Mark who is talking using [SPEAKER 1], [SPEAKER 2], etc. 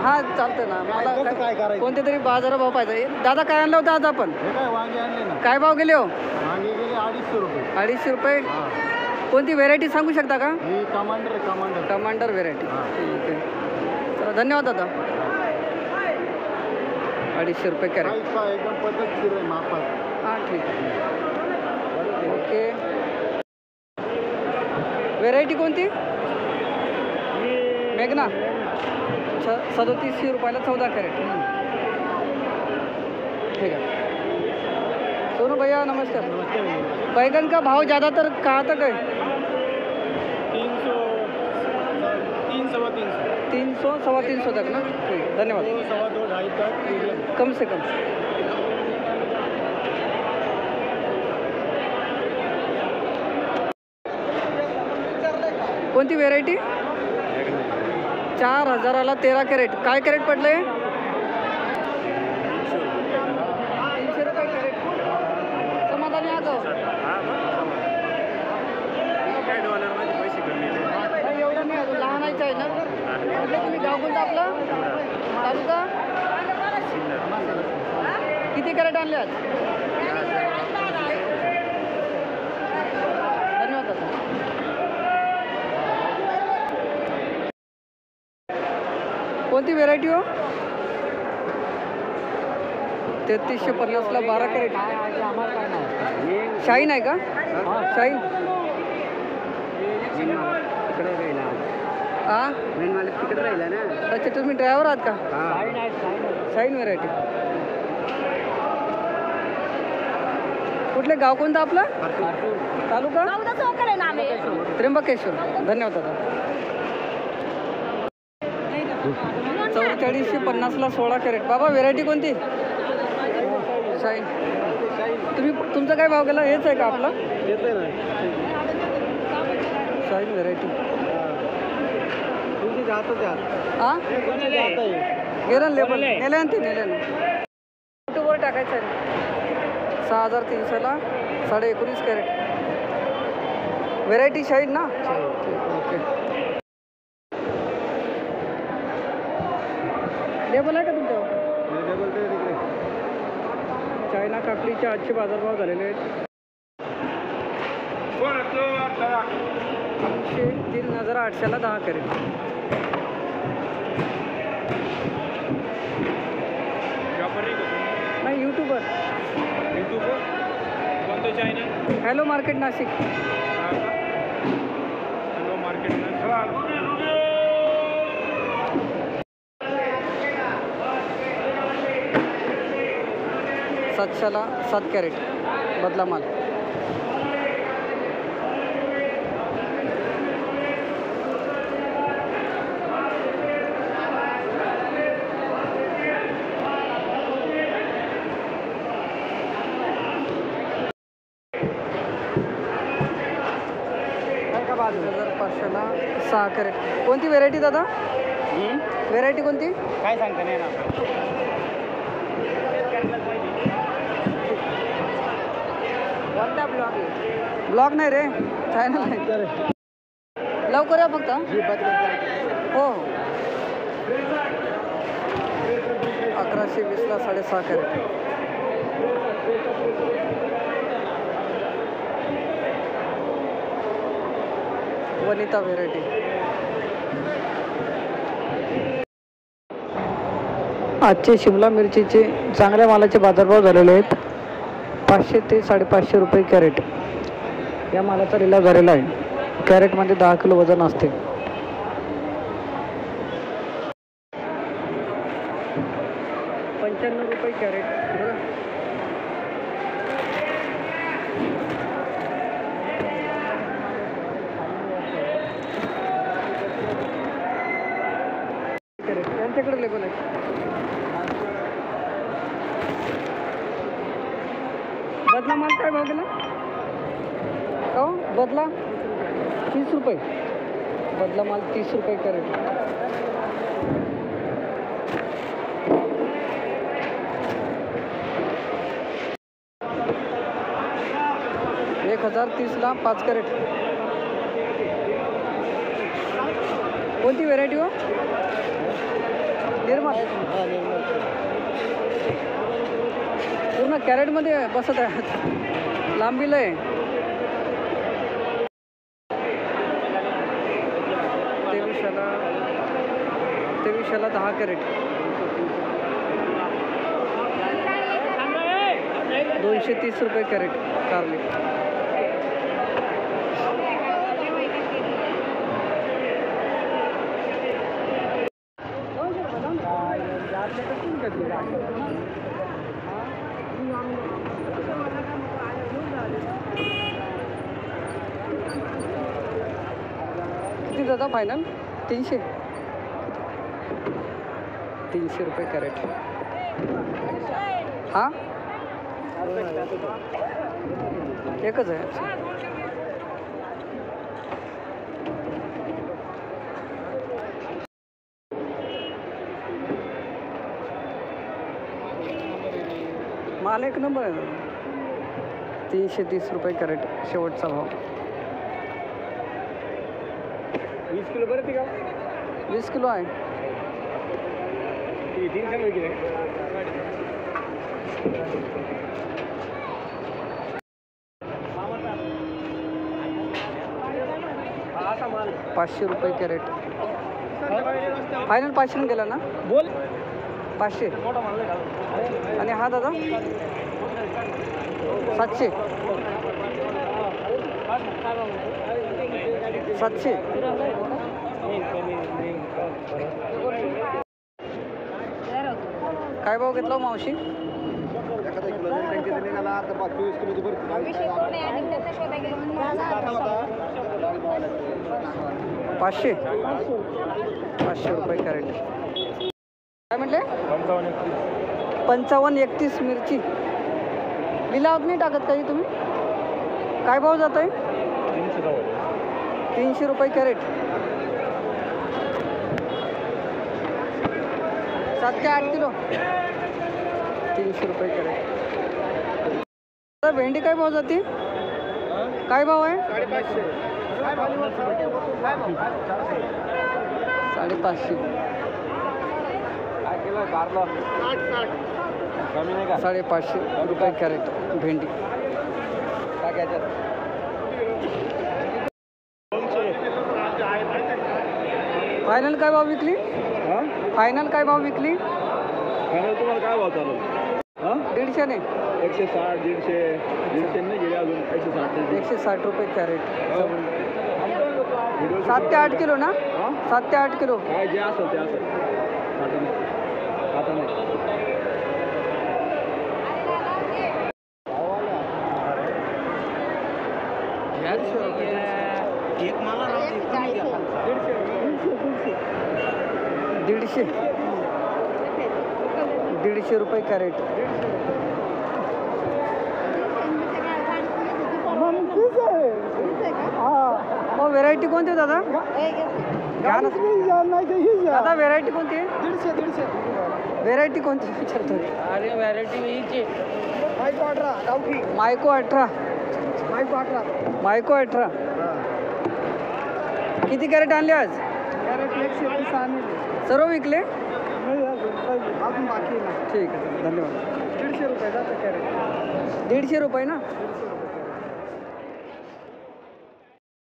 [SPEAKER 1] हां चालतं ना. मला
[SPEAKER 2] काय करायचं?
[SPEAKER 1] कोणते तरी बाजारभाव पाहिजे. दादा काय आणलं होतं आज आपण?
[SPEAKER 2] काय वांगे आणले ना?
[SPEAKER 1] काय भाव गेले हो?
[SPEAKER 2] वांगे गेले 250 रुपये.
[SPEAKER 1] 250 रुपये. कोणती व्हेरायटी सांगू शकता का?
[SPEAKER 2] ही कमांडर
[SPEAKER 1] कमांडर व्हेरायटी. ठीक आहे, चला धन्यवाद दादा. 250 रुपये कॅरेट.
[SPEAKER 2] एकदम पद्धतशीर आहे मापात.
[SPEAKER 1] हां ठीक आहे, ओके. व्हेरायटी कोणती? मेघना. 37 रुपयाला 14 कॅरेट. ठीक है सोनू भैया नमस्कार. बैगन का भाव ज़्यादातर कहाँ तक है?
[SPEAKER 2] 300
[SPEAKER 1] 300 सवा 300 तक ना. ठीक है, धन्यवाद.
[SPEAKER 2] 2 2.5 तक
[SPEAKER 1] कम से कम. कोणती व्हेरायटी? 4000ला 13 कॅरेट. काय कॅरेट पडले? 300 रुपये कॅरेट. समाधानी आहात? नाही एवढं नाही अजून, लहानायचं आहे ना. म्हटलं तुम्ही गाव कोणतं आपलं? तालुका? किती कॅरेट आणले आज? धन्यवाद दादा. कोणती व्हेरायटी हो? 3350ला 12 कॅरेट. शाईन आहे का? शाईन. हां
[SPEAKER 2] तिकडे राहिला ना.
[SPEAKER 1] अच्छा तुम्ही ड्रायव्हर आहात का? Shine variety. कुठले गाव कोणतं आपलं? तालुका? त्र्यंबकेश्वर. धन्यवाद दादा. 4450ला 16 कॅरेट. बाबा व्हेरायटी कोणती? शाईन. तुमचा काय भाव गेला? हेच आहे का आपला? Shine variety. हां गेलं लेबल नेलं ते नेलं ना. यूट्यूबवर टाकायचं आहे. 6300ला 19.5 कॅरेट. व्हेरायटी शाईन ना. ओके. लेबल आहे का तुमच्यावर? चायना काकडीचे आजचे बाजारभाव झालेले आहेत. 3800ला 10 कॅरेट. नाही यूट्यूबर.
[SPEAKER 2] कोणतं China?
[SPEAKER 1] Hello market Nashik.
[SPEAKER 2] Hello market
[SPEAKER 1] 700ला 7 कॅरेट. बदला माल.
[SPEAKER 2] बाजू
[SPEAKER 1] 1500ला 6 कॅरेट. कोणती व्हेरायटी दादा? व्हेरायटी कोणती?
[SPEAKER 2] काय सांगता नाही ना.
[SPEAKER 1] ब्लॉग नाही रे, चॅनल नाही. लवकर या फक्त. हो 1120ला 6.5 कॅरेट. वनिता व्हेरायटी. आजचे शिमला मिरचीचे चांगल्या मालाचे बाजारभाव झालेले आहेत. 500 ते 550 रुपये कॅरेट या मालाचा लिलाव झालेला आहे. कॅरेटमध्ये 10 किलो वजन असते. ₹95 कॅरेट. त्यांच्याकडे लेबल आहे. बदला माल काय भाव गेला? हो बदला 30 रुपये. बदला माल 30 रुपये कॅरेट. $1030ला 5 कॅरेट. कोणती व्हेरायटी हो? निर्मल पूर्ण कॅरेटमध्ये बसत आहे, लांबीला आहे. तेवीसशेला 10 कॅरेट, 230 रुपये कॅरेट कारली. किती दादा फायनल? 300 रुपये कॅरेट. हां एकच आहे. माल एक नंबर आहे. 330 रुपये कॅरेट शेवटचा भाव.
[SPEAKER 2] 20 किलो बरं ती का?
[SPEAKER 1] 20 किलो आहे.
[SPEAKER 2] 300 किलो.
[SPEAKER 1] 500 रुपये कॅरेट. फायनल 500 गेला ना?
[SPEAKER 2] बोल
[SPEAKER 1] 500. आणि हा दादा 700. 700. काय भाव घेतला मावशी? 500. 500 रुपये कॅरेट. काय म्हटले? 55-31 मिरची. लिलावत नाही टाकत काही तुम्ही? काय भाव जात आहे? 300 रुपये कॅरेट. 7 ते 8 किलो. 300 रुपये कॅरेट. भेंडी काय भाव जाते? काय भाव आहे?
[SPEAKER 2] 550.
[SPEAKER 1] 550. 550 रुपये कॅरेट भेंडी. फायनल काय भाव विकली? फायनल काय भाव विकली?
[SPEAKER 2] फायनल तुम्हाला काय भाव चालू?
[SPEAKER 1] 150 ने.
[SPEAKER 2] 160, 150 नाही गेले अजून.
[SPEAKER 1] 160 रुपये कॅरेट. 7 ते 8 किलो ना? 7 ते 8 किलो.
[SPEAKER 2] काय जे असेल ते असेल. आता नाही. एक मला
[SPEAKER 1] 150 रुपये कॅरेट. हो व्हेरायटी कोणती आहे दादा? घ्या ना दादा. व्हेरायटी कोणती आहे? 150. व्हेरायटी कोणती विचारतो?
[SPEAKER 2] अरे व्हॅरायटी हीच
[SPEAKER 1] मायको 18. मायको 18. किती कॅरेट आणले आज?
[SPEAKER 2] कॅरेट 130 आणले.
[SPEAKER 1] सर्व विकले?
[SPEAKER 2] अजून बाकी ना.
[SPEAKER 1] ठीक आहे, धन्यवाद.
[SPEAKER 2] 150 रुपये जातं कॅरेट.
[SPEAKER 1] 150 रुपये ना?
[SPEAKER 2] 150 रुपये.